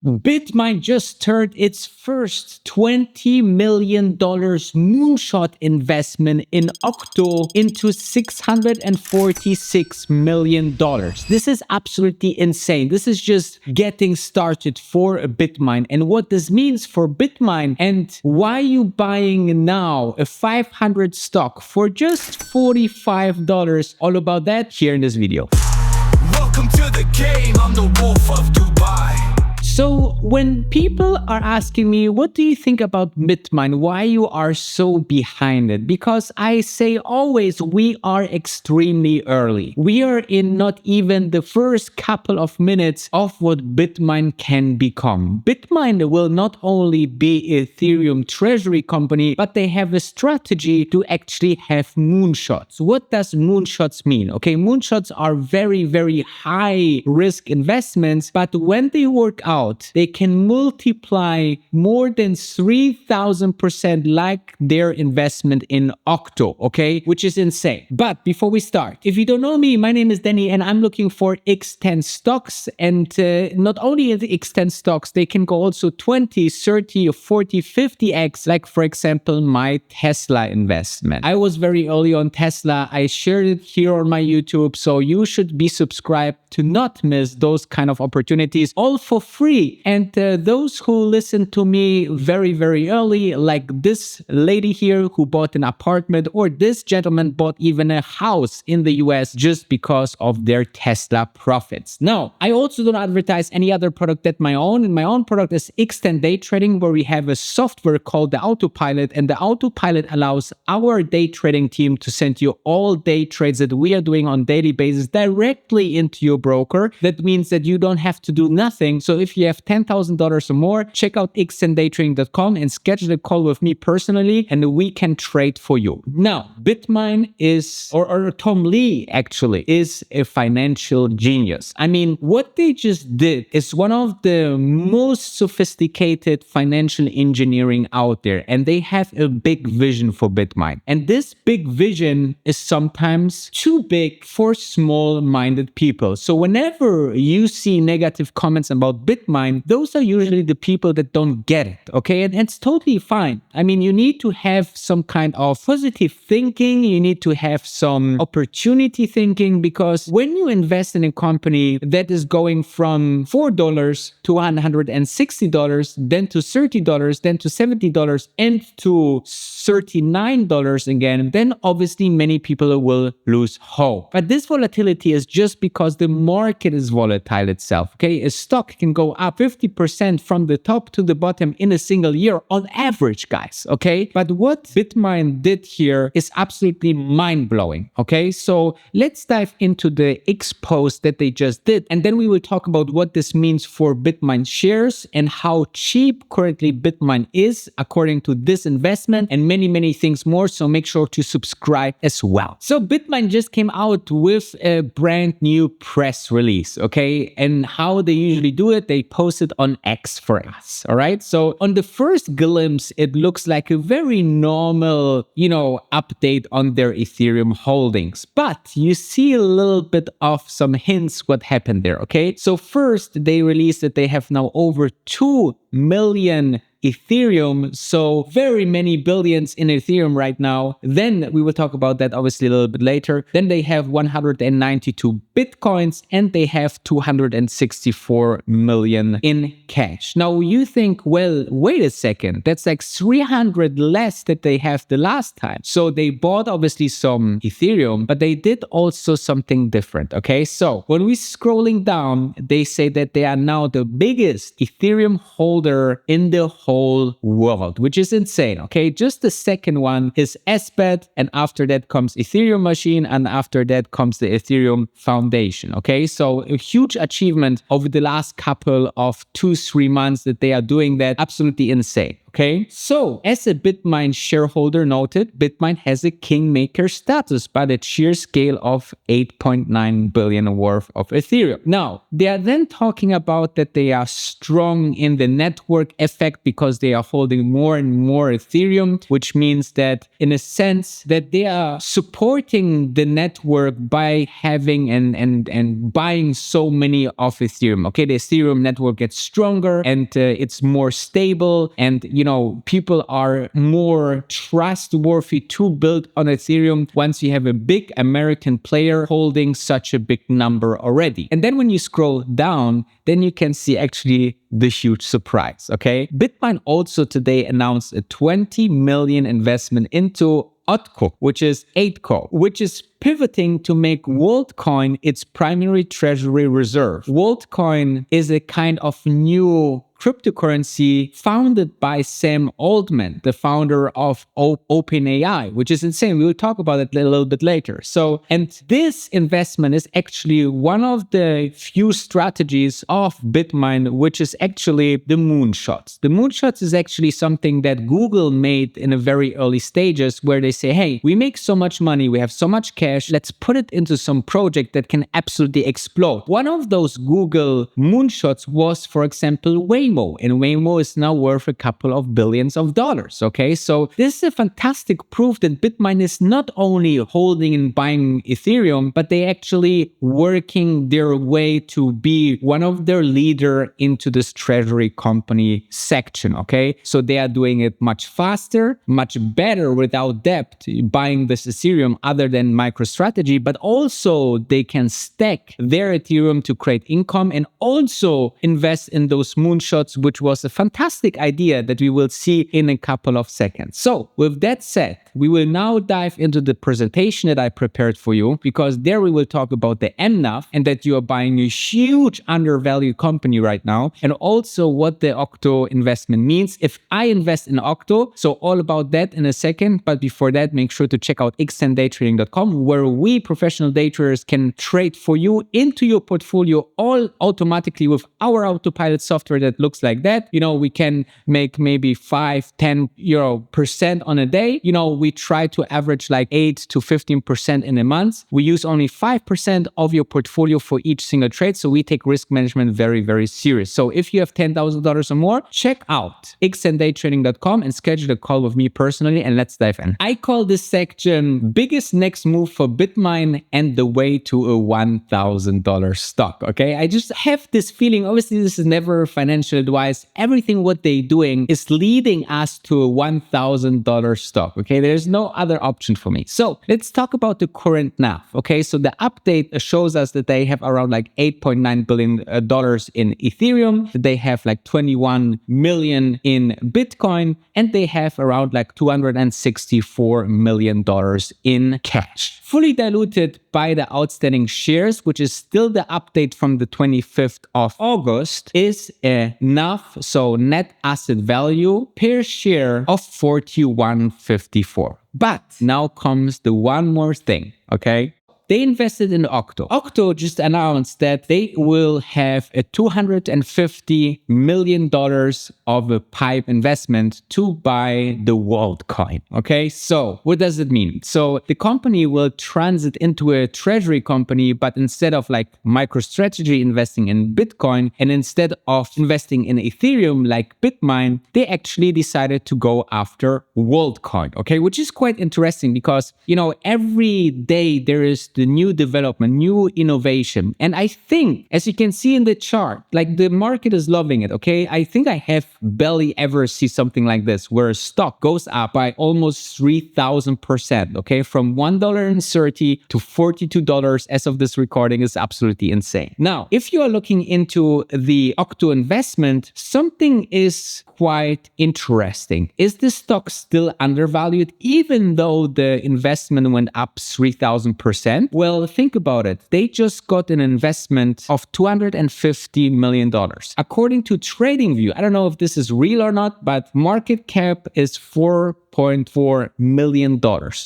BitMine just turned its first $20 million moonshot investment in Octo into $646 million. This is absolutely insane. This is just getting started for BitMine, and what this means for BitMine and why you buying now a 500 stock for just $45. All about that here in this video. Welcome to the game, I'm the wolf of Dubai. So when people are asking me, what do you think about BitMine? Why you are so behind it? Because I say always, we are extremely early. We are in not even the first couple of minutes of what BitMine can become. BitMine will not only be Ethereum treasury company, but they have a strategy to actually have moonshots. What does moonshots mean? Okay, moonshots are very, very high risk investments, but when they work out, they can multiply more than 3,000% like their investment in Octo, okay? Which is insane. But before we start, if you don't know me, my name is Danny and I'm looking for X10 stocks, and not only the X10 stocks, they can go also 20, 30, 40, 50x, like for example, my Tesla investment. I was very early on Tesla. I shared it here on my YouTube, so you should be subscribed to not miss those kind of opportunities, all for free. And those who listen to me very, very early, like this lady here who bought an apartment, or this gentleman bought even a house in the US just because of their Tesla profits. Now, I also don't advertise any other product that my own, and my own product is X10 Day Trading, where we have a software called the AutoPilot, and the AutoPilot allows our day trading team to send you all day trades that we are doing on daily basis directly into your broker. That means that you don't have to do nothing. So if you have $10,000 or more, check out x10daytrading.com and schedule a call with me personally, and we can trade for you. Now, BitMine is, or Tom Lee actually, is a financial genius. I mean, what they just did is one of the most sophisticated financial engineering out there, and they have a big vision for BitMine. And this big vision is sometimes too big for small-minded people. So whenever you see negative comments about BitMine, those are usually the people that don't get it, okay? And it's totally fine. I mean, you need to have some kind of positive thinking, you need to have some opportunity thinking, because when you invest in a company that is going from $4 to $160, then to $30, then to $70, and to $39 again, then obviously many people will lose hope. But this volatility is just because the market is volatile itself, okay? A stock can go up 50% from the top to the bottom in a single year on average, guys, okay? But what BitMine did here is absolutely mind-blowing, okay? So let's dive into the expose that they just did, and then we will talk about what this means for BitMine shares and how cheap currently BitMine is according to this investment, and many, many things more. So make sure to subscribe as well. So BitMine just came out with a brand new press release, okay? And how they usually do it, they post it on X for us, all right? So on the first glimpse, it looks like a very normal, update on their Ethereum holdings. But you see a little bit of some hints what happened there, okay? So first, they released that they have now over 2 million Ethereum, so very many billions in Ethereum right now. Then we will talk about that obviously a little bit later. Then they have 192 Bitcoins and they have 264 million in cash. Now you think, well, wait a second, that's like 300 less that they have the last time. So they bought obviously some Ethereum, but they did also something different, okay? So when we're scrolling down, they say that they are now the biggest Ethereum holder in the whole world, which is insane, okay? Just the second one is SBET, and after that comes Ethereum Machine, and after that comes the Ethereum Foundation, okay? So a huge achievement over the last couple of 2-3 months that they are doing that. Absolutely insane. Okay, so as a BitMine shareholder noted, BitMine has a kingmaker status by the sheer scale of 8.9 billion worth of Ethereum. Now, they are then talking about that they are strong in the network effect because they are holding more and more Ethereum, which means that in a sense that they are supporting the network by having and buying so many of Ethereum. Okay, the Ethereum network gets stronger and it's more stable, and people are more trustworthy to build on Ethereum once you have a big American player holding such a big number already. And then when you scroll down, then you can see actually the huge surprise. Okay, BitMine also today announced a 20 million investment into Otco, which is 8co, which is pivoting to make Worldcoin its primary treasury reserve. Worldcoin is a kind of new cryptocurrency founded by Sam Altman, the founder of OpenAI, which is insane. We will talk about it a little bit later. So, and this investment is actually one of the few strategies of BitMine, which is actually the moonshots. The moonshots is actually something that Google made in a very early stages where they say, hey, we make so much money, we have so much cash, let's put it into some project that can absolutely explode. One of those Google moonshots was, for example, Waymo. And Waymo is now worth a couple of billions of dollars. Okay, so this is a fantastic proof that BitMine is not only holding and buying Ethereum, but they actually working their way to be one of their leader into this treasury company section. Okay, so they are doing it much faster, much better without debt, buying this Ethereum other than MicroStrategy, but also they can stack their Ethereum to create income and also invest in those moonshots, which was a fantastic idea that we will see in a couple of seconds. So with that said, we will now dive into the presentation that I prepared for you, because there we will talk about the MNAV and that you are buying a huge undervalued company right now, and also what the Octo investment means if I invest in Octo. So all about that in a second, but before that, make sure to check out xtendaytrading.com, where we professional day traders can trade for you into your portfolio all automatically with our AutoPilot software that looks like that. We can make maybe 5-10% on a day. We try to average like 8 to 15% in a month. We use only 5% of your portfolio for each single trade. So we take risk management very, very serious. So if you have $10,000 or more, check out xtendaytrading.com and schedule a call with me personally, and let's dive in. I call this section biggest next move for BitMine and the way to a $1,000 stock. Okay, I just have this feeling, obviously this is never financial advice. Everything what they're doing is leading us to a $1,000 stock. Okay, there's no other option for me. So let's talk about the current NAV. Okay, so the update shows us that they have around like $8.9 billion in Ethereum. They have like 21 million in Bitcoin, and they have around like $264 million in cash. Fully diluted by the outstanding shares, which is still the update from the 25th of August, is a NAV, so net asset value per share of 41.54. But now comes the one more thing, okay? They invested in Octo. Octo just announced that they will have a $250 million of a PIPE investment to buy the Worldcoin. Okay, so what does it mean? So the company will transit into a treasury company, but instead of like MicroStrategy investing in Bitcoin and instead of investing in Ethereum like BitMine, they actually decided to go after Worldcoin. Okay, which is quite interesting because, every day there is the new development, new innovation. And I think, as you can see in the chart, like the market is loving it, okay? I think I have barely ever see something like this, where a stock goes up by almost 3,000%, okay? From $1.30 to $42 as of this recording is absolutely insane. Now, if you are looking into the Octo investment, something is quite interesting. Is the stock still undervalued even though the investment went up 3,000%? Well, think about it. They just got an investment of $250 million. According to TradingView, I don't know if this is real or not, but market cap is $4 $4.4 million.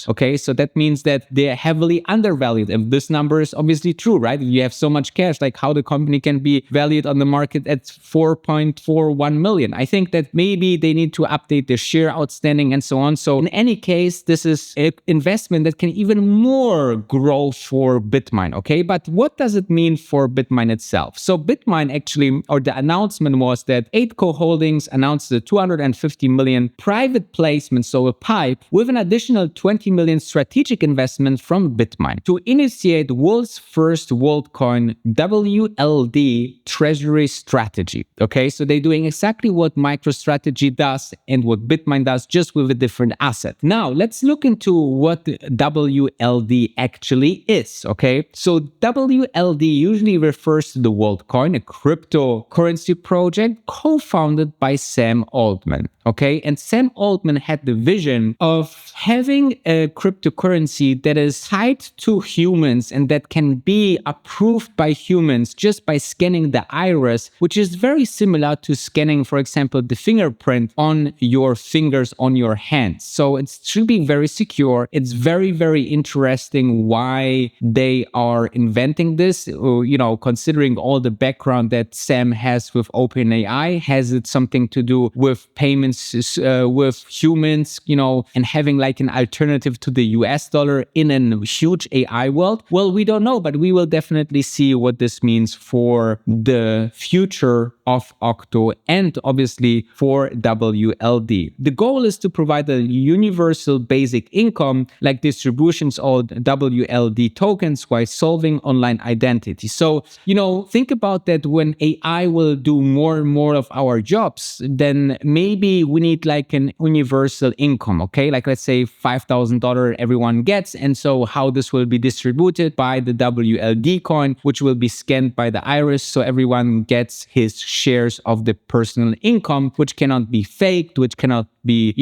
Okay, so that means that they're heavily undervalued. And this number is obviously true, right? If you have so much cash, like how the company can be valued on the market at 4.41 million. I think that maybe they need to update their share outstanding and so on. So in any case, this is an investment that can even more grow for BitMine. Okay, but what does it mean for BitMine itself? So BitMine actually, or the announcement was that 8Co Holdings announced the 250 million private placement, so a PIPE, with an additional 20 million strategic investment from BitMine to initiate world's first Worldcoin WLD treasury strategy. Okay, so they're doing exactly what MicroStrategy does and what BitMine does, just with a different asset. Now, let's look into what WLD actually is. Okay, so WLD usually refers to the Worldcoin, a cryptocurrency project co-founded by Sam Altman. Okay, and Sam Altman had the vision of having a cryptocurrency that is tied to humans and that can be approved by humans just by scanning the iris, which is very similar to scanning, for example, the fingerprint on your fingers on your hands. So it should be very secure. It's very, very interesting why they are inventing this, considering all the background that Sam has with OpenAI. Has it something to do with payments with humans, and having like an alternative to the US dollar in a huge AI world? Well, we don't know, but we will definitely see what this means for the future of Octo and obviously for WLD. The goal is to provide a universal basic income like distributions of WLD tokens while solving online identity. So, think about that when AI will do more and more of our jobs, then maybe we need like an universal income, okay? Like let's say $5,000 everyone gets. And so how this will be distributed by the WLD coin, which will be scanned by the iris. So everyone gets his shares of the personal income, which cannot be faked, which cannot be,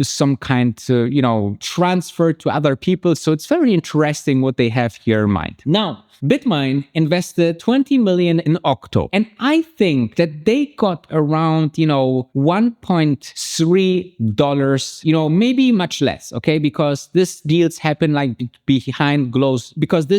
some kind of, transferred to other people. So it's very interesting what they have here in mind. Now, BitMine invested 20 million in Octo. And I think that they got around, $1.3, maybe much less, okay? Because these deals happen these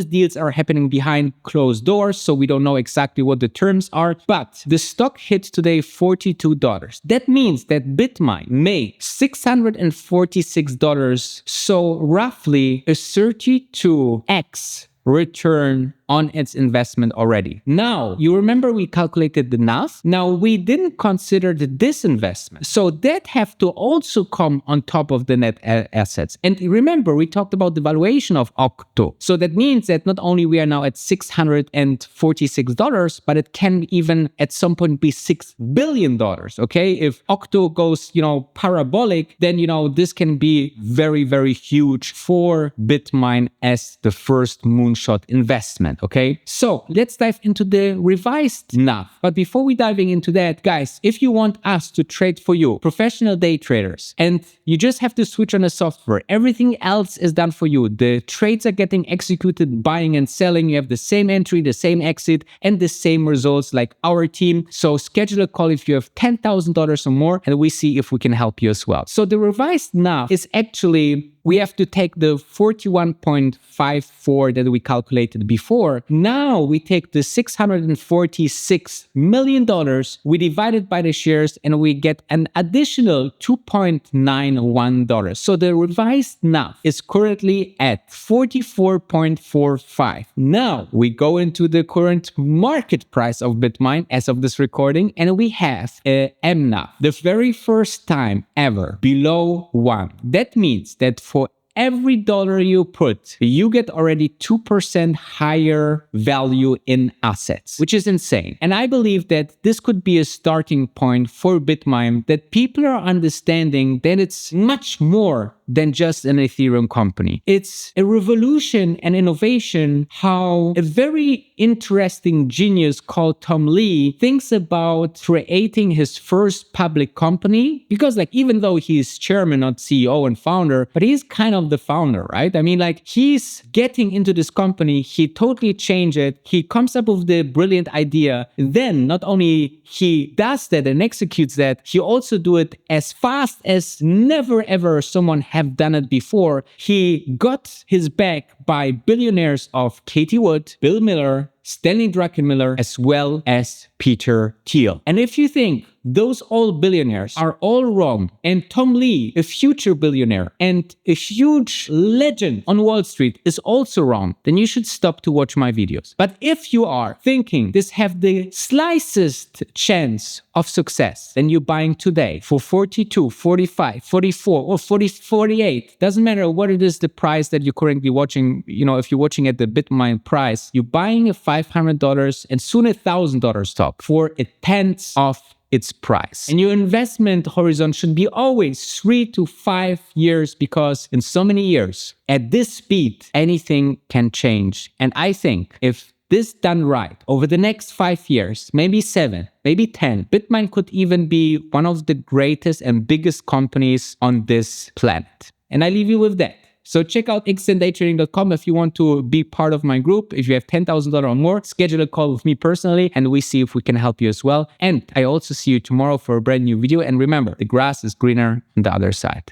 deals are happening behind closed doors. So we don't know exactly what the terms are. But the stock hit today $42. That means that BitMine made $646. So roughly a 32x return on its investment already. Now, you remember we calculated the NAV? Now, we didn't consider the disinvestment. So that have to also come on top of the net assets. And remember, we talked about the valuation of Octo. So that means that not only we are now at $646, but it can even at some point be $6 billion, okay? If Octo goes, parabolic, then, this can be very, very huge for BitMine as the first moonshot investment. Okay, so let's dive into the revised NAV. But before we diving into that, guys, if you want us to trade for you, professional day traders, and you just have to switch on the software, everything else is done for you. The trades are getting executed, buying and selling. You have the same entry, the same exit, and the same results like our team. So schedule a call if you have $10,000 or more, and we see if we can help you as well. So the revised NAV is actually, we have to take the 41.54 that we calculated before. Now we take the $646 million, we divide it by the shares, and we get an additional $2.91. So the revised NAV is currently at 44.45. Now we go into the current market price of BitMine as of this recording, and we have a MNAV, the very first time ever below 1. That means that for every dollar you put, you get already 2% higher value in assets, which is insane. And I believe that this could be a starting point for BitMine, that people are understanding that it's much more than just an Ethereum company. It's a revolution and innovation how a very interesting genius called Tom Lee thinks about creating his first public company, because like even though he's chairman, not CEO and founder, but he's kind of the founder, right? I mean, like he's getting into this company, he totally changed it, he comes up with the brilliant idea, then not only he does that and executes that, he also do it as fast as never ever someone have done it before. He got his back by billionaires of Katie Wood, Bill Miller, Stanley Druckenmiller, as well as Peter Thiel. And if you think those all billionaires are all wrong, and Tom Lee, a future billionaire and a huge legend on Wall Street, is also wrong, then you should stop to watch my videos. But if you are thinking this have the slightest chance of success, then you're buying today for 42, 45, 44, or 48. Doesn't matter what it is, the price that you're currently watching. You know, if you're watching at the BitMine price, you're buying a $500 and soon $1,000 stock for a tenth of its price. And your investment horizon should be always 3 to 5 years, because in so many years, at this speed, anything can change. And I think if this done right over the next 5 years, maybe 7, maybe 10, BitMine could even be one of the greatest and biggest companies on this planet. And I leave you with that. So check out xnddaytrading.com if you want to be part of my group. If you have $10,000 or more, schedule a call with me personally and we see if we can help you as well. And I also see you tomorrow for a brand new video. And remember, the grass is greener on the other side.